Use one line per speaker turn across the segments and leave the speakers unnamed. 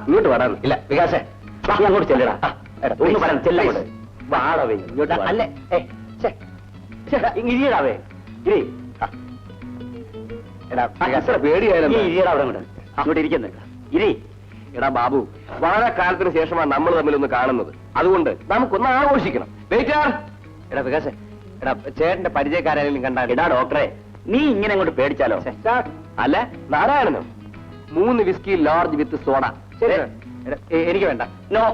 ഇങ്ങോട്ട് വരാൻ ഇല്ല വികാസേ അങ്ങോട്ട് ചെല്ലടാ ഒന്ന് പറയാൻ ചെല്ലങ്ങോട്ട് വാടവേ ഇങ്ങോട്ട് അല്ലേ ഇരിയടാവേ ഇരി എടാ പേടിയായാലും ഇരിയടാ അവിടെ അങ്ങോട്ട് ഇരിക്കുന്നത് ഇരി എടാ ബാബു വളരെ കാലത്തിന് ശേഷമാണ് നമ്മൾ തമ്മിലൊന്ന് കാണുന്നത് അതുകൊണ്ട് നമുക്കൊന്ന് ആഘോഷിക്കണം എടാ വികാസേ എടാ ചേട്ടന്റെ പരിചയക്കാരെങ്കിലും കണ്ടാ എടാ ഡോക്ടറെ നീ ഇങ്ങനെ അങ്ങോട്ട് പേടിച്ചാലോ അല്ല നാരായണനോ 3 വിസ്കി ലാർജ് വിത്ത് സോഡ എനിക്ക് വേണ്ട നോ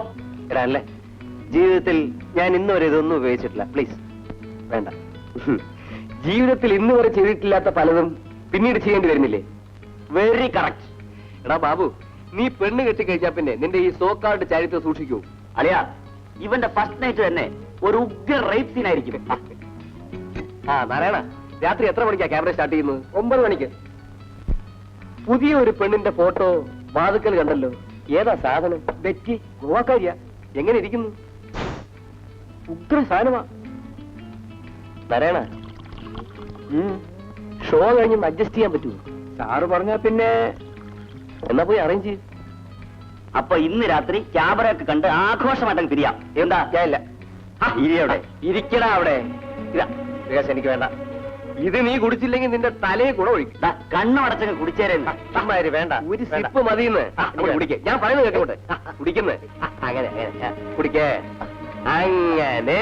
എടാ അല്ലേ ജീവിതത്തിൽ ഞാൻ ഇന്നുവരെ ഇതൊന്നും ഉപയോഗിച്ചിട്ടില്ല പ്ലീസ് വേണ്ട ജീവിതത്തിൽ ഇന്ന് വരെ ചെയ്തിട്ടില്ലാത്ത പലതും പിന്നീട് ചെയ്യേണ്ടി വരുന്നില്ലേ വെരി കറക്റ്റ് എടാ ബാബു നീ പെണ്ണ് കെട്ടിക്കഴിച്ചാ പിന്നെ നിന്റെ ഈ സോക്കാൾഡ് ചരിത്രം സൂക്ഷിക്കൂ അളിയാ ഇവന്റെ ഫസ്റ്റ് നൈറ്റ് തന്നെ ഒരു ഉഗ്ര റേപ്പ് സീൻ ആയിരിക്കും നാരായണ രാത്രി എത്ര മണിക്കാ ക്യാമറ സ്റ്റാർട്ട് ചെയ്യുന്നത് 9 മണിക്ക് പുതിയ ഒരു പെണ്ണിന്റെ ഫോട്ടോ വാതുക്കൽ കണ്ടല്ലോ ഏതാ സാധനം ബെറ്റി ഗോവാക്കാരിയാ എങ്ങനെ ഇരിക്കുന്നു ഉഗ്ര സാധനമാ നാരായണ ഷോ കഴിഞ്ഞ് അഡ്ജസ്റ്റ് ചെയ്യാൻ പറ്റുമോ സാറ് പറഞ്ഞാ പിന്നെ എന്നാ പോയി അറേഞ്ച് ചെയ്യും അപ്പൊ ഇന്ന് രാത്രി ക്യാമറയൊക്കെ കണ്ട് ആഘോഷമായിട്ടങ്ങ് പിരിയാം എന്താ ഞാൻ ഇല്ല ഇരിയവിടെ ഇരിക്കടാ അവിടെ ഇതാ വികാസം എനിക്ക് വേണ്ട ഇത് നീ കുടിച്ചില്ലെങ്കിൽ നിന്റെ തലയെ കൂടെ ഒഴിക്കും കണ്ണു അടച്ചങ്ങ് കുടിച്ചേരെ വേണ്ട ഒരു സിപ്പ് മതിയെന്ന് കുടിക്കേ ഞാൻ പറയുന്നത് കേട്ടോട്ടെ കുടിക്കുന്നത് അങ്ങനെ കുടിക്കേ അങ്ങനെ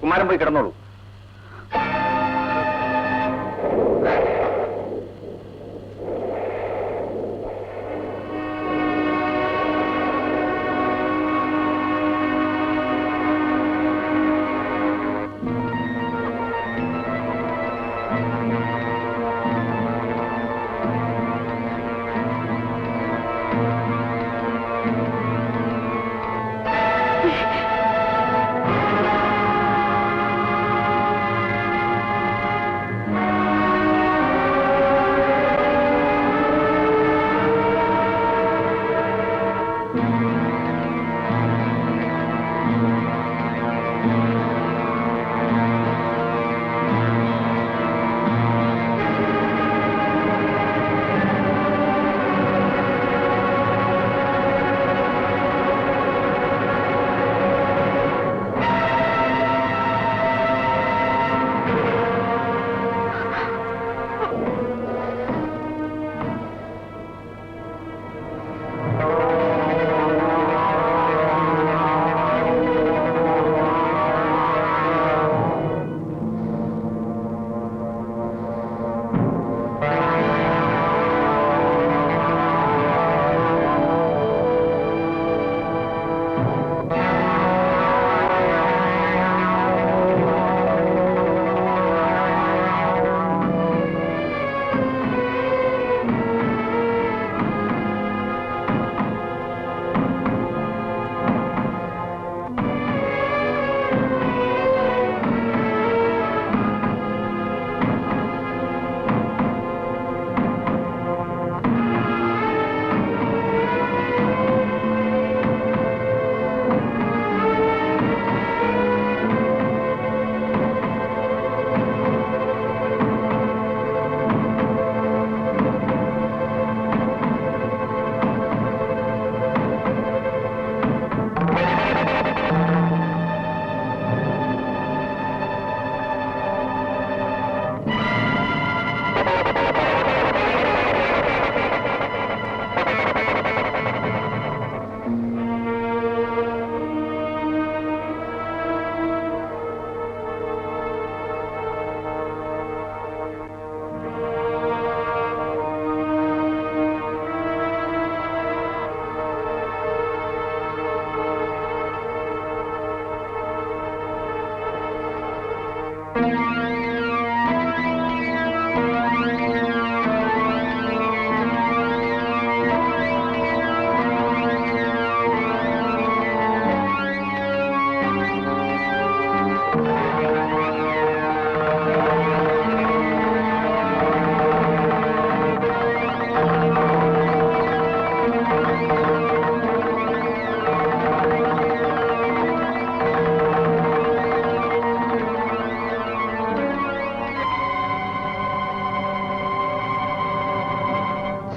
കുമാരൻ പോയി കിടന്നോളൂ.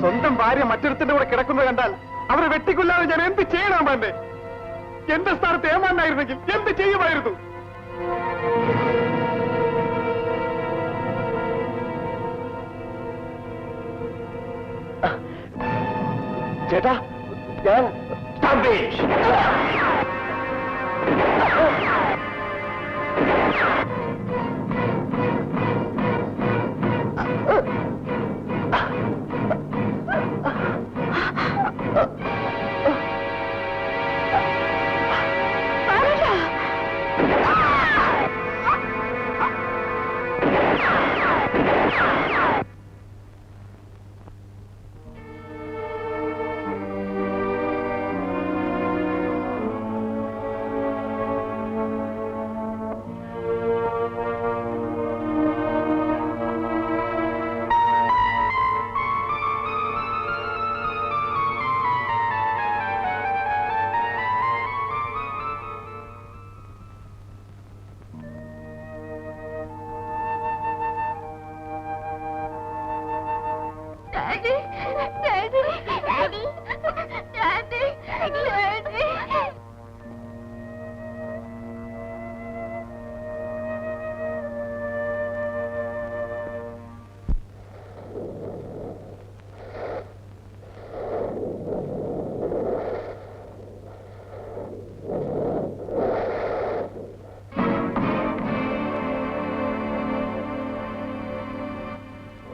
സ്വന്തം ഭാര്യ മറ്റൊരുത്തിന്റെ കൂടെ കിടക്കുന്നത് കണ്ടാൽ അവരെ വെട്ടിക്കൊല്ലാതെ ഞാൻ എന്ത് ചെയ്യണം എന്നെ? എന്റെ സ്ഥാനത്ത് ഏമാനായിരുന്നെങ്കിൽ എന്ത് ചെയ്യുമായിരുന്നു?
ചേട്ടാ ഞാൻ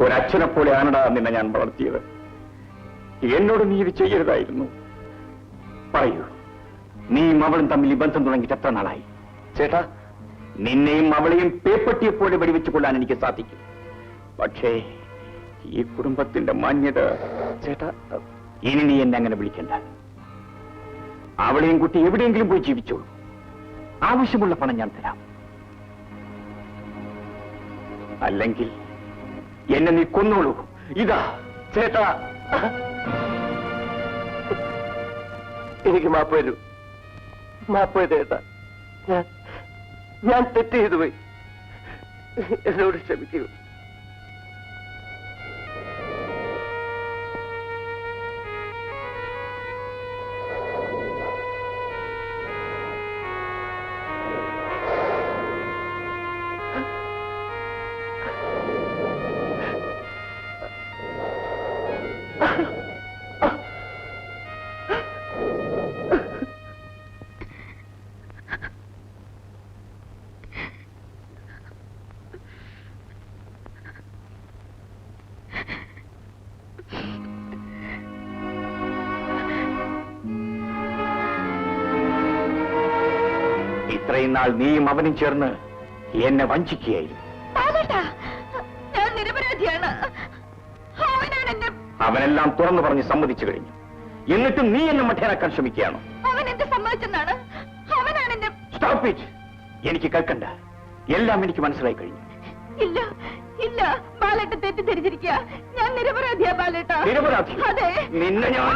ഒരച്ഛനെ പോലെയാണടാ നിന്നെ ഞാൻ വളർത്തിയത്. എന്നോട് നീ ഇത് ചെയ്യരുതായിരുന്നു. പറയൂ, നീയും അവളും തമ്മിൽ ഈ ബന്ധം തുടങ്ങിയിട്ട് എത്ര നാളായി?
ചേട്ടാ,
നിന്നെയും അവളെയും പേപ്പട്ടിയെപ്പോലെ വെടിവെച്ചു കൊള്ളാൻ എനിക്ക് സാധിക്കും. പക്ഷേ ഈ കുടുംബത്തിന്റെ മാന്യത...
ചേട്ടാ,
ഇനി നീ എന്നെ അങ്ങനെ വിളിക്കണ്ട. അവളെയും കുട്ടി എവിടെയെങ്കിലും പോയി ജീവിച്ചോളൂ. ആവശ്യമുള്ള പണം ഞാൻ തരാം. അല്ലെങ്കിൽ എന്നെ നീ കൊന്നോളൂ.
ഇതാ ചേട്ടാ, എനിക്ക് മാപ്പ് തരൂ. മാപ്പ് ചേട്ടാ, ഞാൻ തെറ്റ് ചെയ്തു പോയി. എന്നോട് ക്ഷമിക്കൂ.
ഇത്രയും നാൾ നീയും അവനും ചേർന്ന് എന്നെ വഞ്ചിക്കുകയായിരുന്നു.
ഞാൻ നിരപരാധിയാണ്.
അവനെല്ലാം തുറന്നു പറഞ്ഞ് സമ്മതിച്ചു കഴിഞ്ഞു. എന്നിട്ടും നീ എന്നെ മഠേനാക്കാൻ ശ്രമിക്കുകയാണോ?
അവൻ എന്നെ സമ്മതിച്ചെന്നാണ്. അവനാണ് എന്നെ...
സ്റ്റോപ്പ് ഇറ്റ്. എനിക്ക് കേൾക്കണ്ട. എല്ലാം എനിക്ക് മനസ്സിലായി കഴിഞ്ഞു.
ഇല്ല ഇല്ല, ബാലേട്ട തെറ്റിദ്ധരിച്ചിരിക്കുക. ഞാൻ നിരപരാധിയാ ബാലേട്ട.
നിരപരാധി?
അതെ.
നിന്നെ ഞാൻ...